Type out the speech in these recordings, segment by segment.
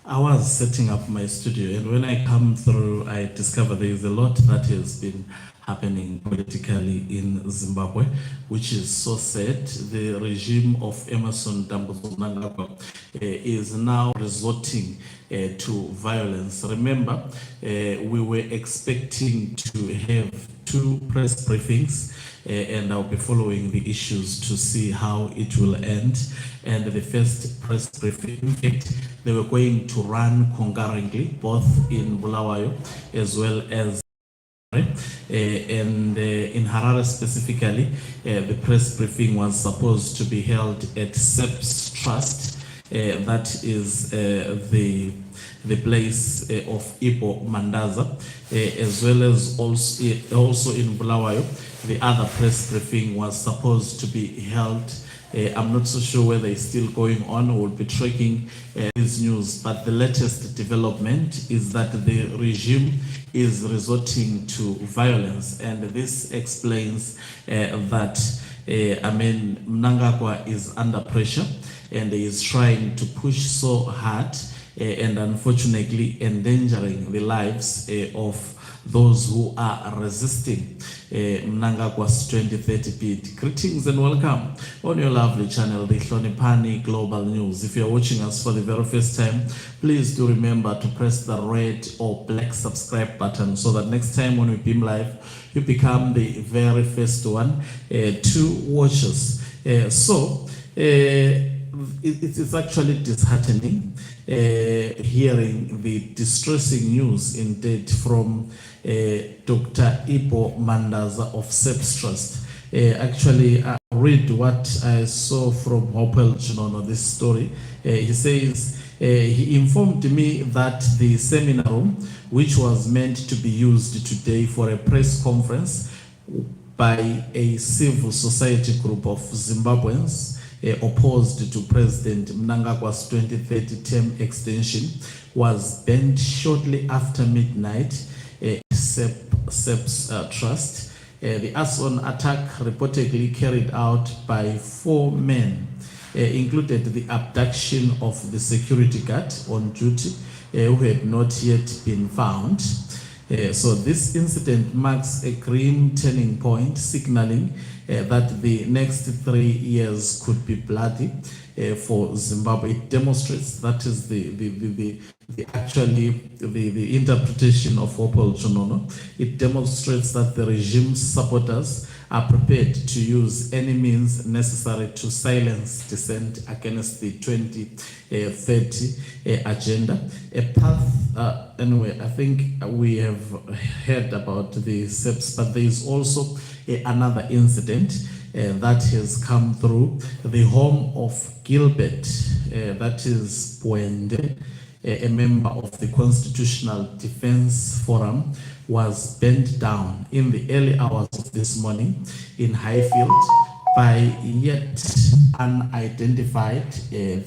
I was setting up my studio, and when I come through, I discover there is a lot that has been happening politically in Zimbabwe, which is so sad. The regime of Emerson Mnangagwa is now resorting to violence. Remember, we were expecting to have two press briefings, and I'll be following the issues to see how it will end. And the first press briefing, in fact, they were going to run concurrently, both in Bulawayo as well as and in Harare specifically, the press briefing was supposed to be held at Seps Trust. That is the place of Ipo Mandaza, as well as also in Bulawayo. The other press briefing was supposed to be held. I'm not so sure whether it's still going on. We'll be tracking this news, but the latest development is that the regime is resorting to violence, and this explains that Mnangagwa is under pressure and he is trying to push so hard and unfortunately endangering the lives of those who are resisting Mnangagwa's 2030 bid. Greetings and welcome on your lovely channel, the Hlonipani Global News. If you're watching us for the very first time, please do remember to press the red or black subscribe button so that next time when we beam live, you become the very first one to watch us. It's actually disheartening hearing the distressing news indeed from Dr. Ipo Mandaza of Seps Trust. Actually, I read what I saw from Hopel Chinono, this story. He says, he informed me that the seminar room, which was meant to be used today for a press conference by a civil society group of Zimbabweans opposed to President Mnangagwa's 2030 term extension, was banned shortly after midnight. Seps Trust. The arson attack reportedly carried out by 4 men included the abduction of the security guard on duty who had not yet been found. So this incident marks a grim turning point, signaling that the next 3 years could be bloody for Zimbabwe. It demonstrates, that is the interpretation of Opel Chonono. It demonstrates that the regime's supporters are prepared to use any means necessary to silence dissent against the 2030 agenda. A path, anyway, I think we have heard about the Seps, but there is also another incident that has come through. The home of Gilbert, that is Bwende, a member of the Constitutional Defense Forum, was burned down in the early hours of this morning in Highfield by yet unidentified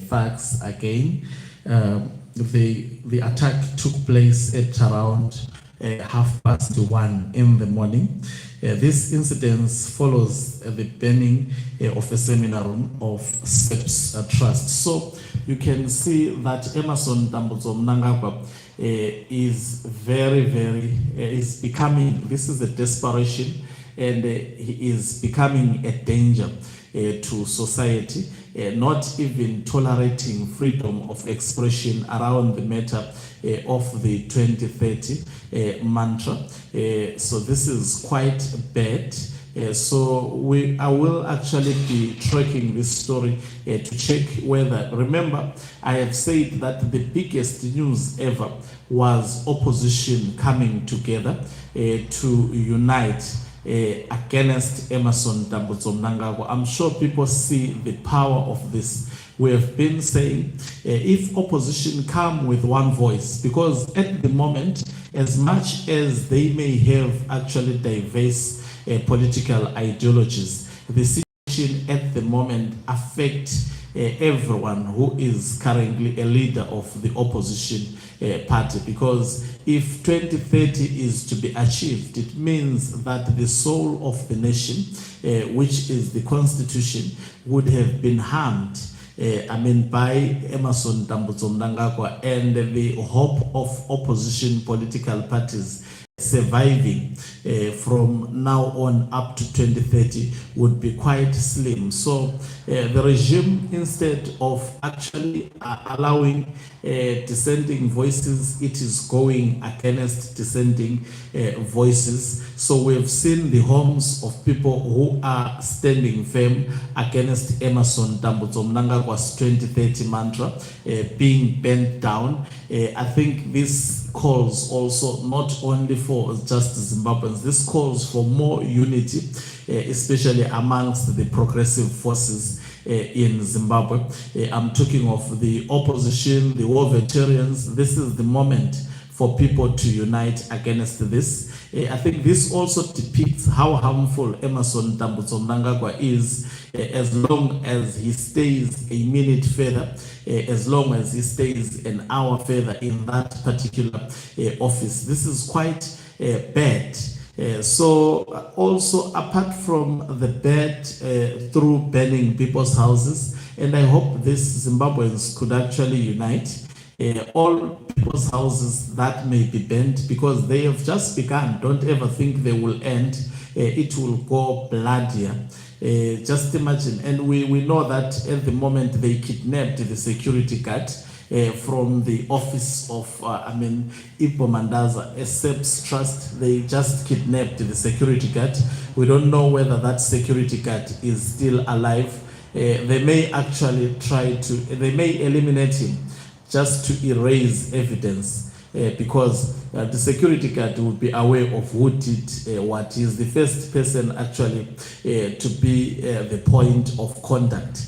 thugs again. The attack took place at around 1:30 in the morning. This incident follows the burning of a seminar room of Seps Trust. So you can see that Emerson Mnangagwa is is becoming, this is a desperation, and he is becoming a danger to society, not even tolerating freedom of expression around the matter of the 2030 mantra. So this is quite bad. I will actually be tracking this story to check whether, remember, I have said that the biggest news ever was opposition coming together to unite against Emerson Mnangagwa. I'm sure people see the power of this. We have been saying if opposition come with one voice, because at the moment, as much as they may have actually diverse political ideologies, the situation at the moment affects everyone who is currently a leader of the opposition party, because if 2030 is to be achieved, it means that the soul of the nation, which is the constitution, would have been harmed by Emmerson Mnangagwa, and the hope of opposition political parties surviving from now on up to 2030 would be quite slim. So the regime, instead of actually allowing dissenting voices, it is going against dissenting voices. So we've seen the homes of people who are standing firm against Emmerson Mnangagwa's 2030 mantra being bent down. I think this calls also not only for just Zimbabweans, this calls for more unity, especially amongst the progressive forces in Zimbabwe. I'm talking of the opposition, the war veterans. This is the moment for people to unite against this. I think this also depicts how harmful Emmerson Mnangagwa is, as long as he stays a minute further, as long as he stays an hour further in that particular office. This is quite bad. So also, apart from the bad through burning people's houses, and I hope these Zimbabweans could actually unite, all people's houses that may be burnt, because they have just begun. Don't ever think they will end. It will go bloodier. Just imagine. And we know that at the moment they kidnapped the security guard from the office of Ipo Mandaza, Seps Trust. They just kidnapped the security guard. We don't know whether that security guard is still alive. They may actually they may eliminate him just to erase evidence, because the security guard will be aware of who did what. He is the first person actually to be the point of contact.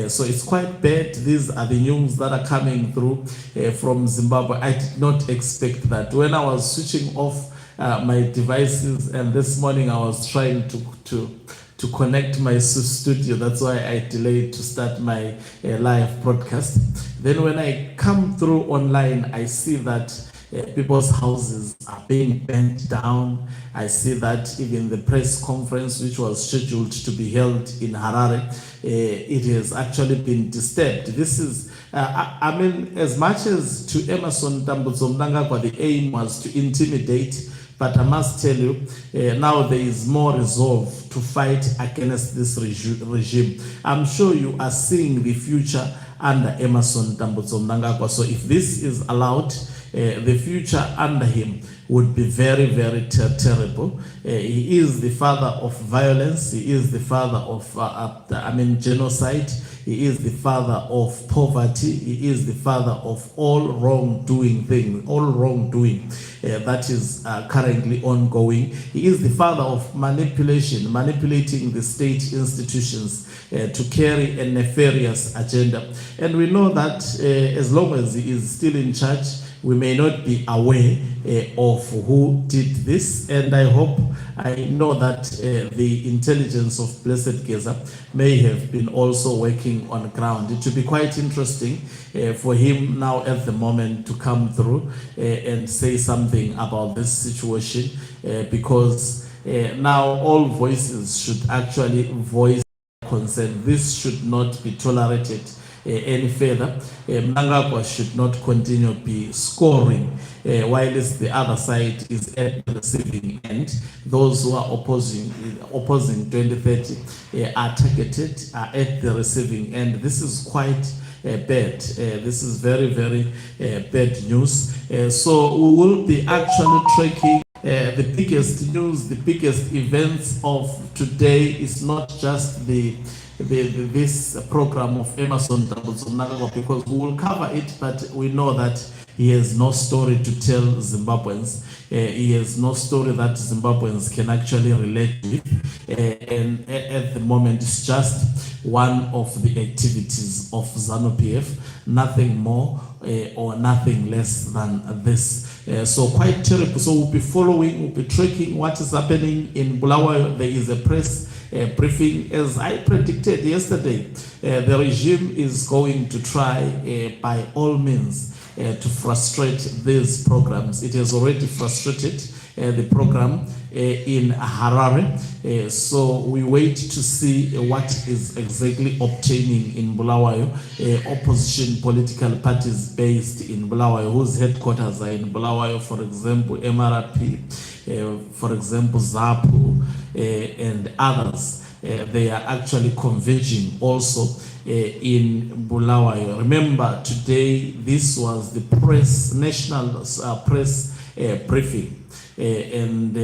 So it's quite bad. These are the news that are coming through from Zimbabwe. I did not expect that. When I was switching off my devices, and this morning I was trying to connect my studio. That's why I delayed to start my live broadcast. Then when I come through online, I see that people's houses are being burnt down. I see that even the press conference, which was scheduled to be held in Harare, it has actually been disturbed. This is, as much as to Emmerson Mnangagwa, the aim was to intimidate, but I must tell you, now there is more resolve to fight against this regime. I'm sure you are seeing the future under Emmerson Mnangagwa. So if this is allowed, the future under him would be very, very terrible. He is the father of violence. He is the father of genocide. He is the father of poverty. He is the father of all wrongdoing that is currently ongoing. He is the father of manipulating the state institutions to carry a nefarious agenda. And we know that as long as he is still in charge, we may not be aware of who did this, and I know that the intelligence of Blessed Geza may have been also working on ground. It will be quite interesting for him now at the moment to come through and say something about this situation, because now all voices should actually voice concern. This should not be tolerated any further. Mnangagwa should not continue be scoring whilst the other side is at the receiving end. Those who are opposing 2030 are targeted, are at the receiving end. This is quite bad. This is very, very bad news. So we will be actually tracking the biggest news, the biggest events of today. Is not just this program of Emmerson Mnangagwa, because we will cover it, but we know that he has no story to tell Zimbabweans. He has no story that Zimbabweans can actually relate with. And at the moment, it's just one of the activities of ZANU-PF, nothing more or nothing less than this. So quite terrible. So we'll be following, we'll be tracking what is happening in Bulawayo. There is a press briefing. As I predicted yesterday, the regime is going to try by all means to frustrate these programs. It has already frustrated the program in Harare. So we wait to see what is exactly obtaining in Bulawayo. Opposition political parties based in Bulawayo, whose headquarters are in Bulawayo, for example, MRP, for example, ZAPU, and others. They are actually converging also in Bulawayo. Remember, today this was the national press briefing, and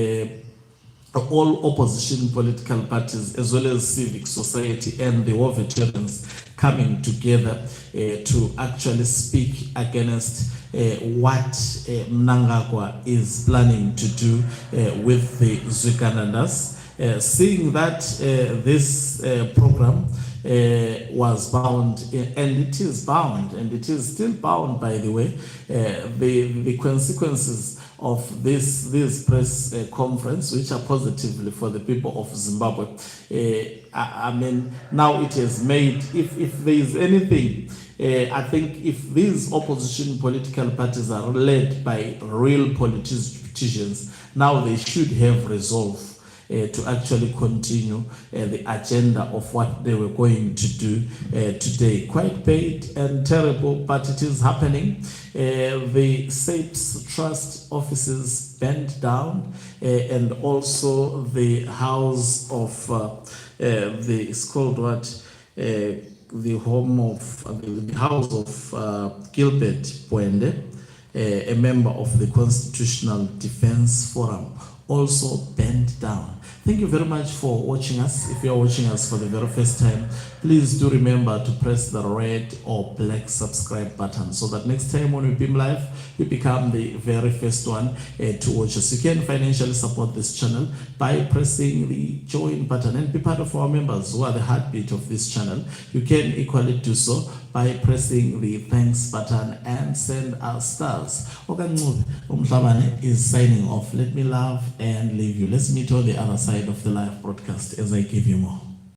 all opposition political parties, as well as civic society and the war veterans, coming together to actually speak against what Mnangagwa is planning to do with the Zwikanandas. Seeing that this program was bound, and it is bound, and it is still bound, by the way, the consequences of this press conference, which are positively for the people of Zimbabwe. I mean, now it has made, if there is anything, I think if these opposition political parties are led by real politicians, now they should have resolve to actually continue the agenda of what they were going to do today. Quite bad and terrible, but it is happening. The Seps Trust offices burned down, and also the house of it's called what? The home of the house of Gilbert Bwende, a member of the Constitutional Defense Forum, also burned down. Thank you very much for watching us. If you are watching us for the very first time, please do remember to press the red or black subscribe button so that next time when we beam live, you become the very first one to watch us. You can financially support this channel by pressing the join button and be part of our members who are the heartbeat of this channel. You can equally do so by pressing the thanks button and send us stars. Okanqube Umhlabane is signing off. Let me love and leave you. Let's meet on the other side of the live broadcast as I give you more.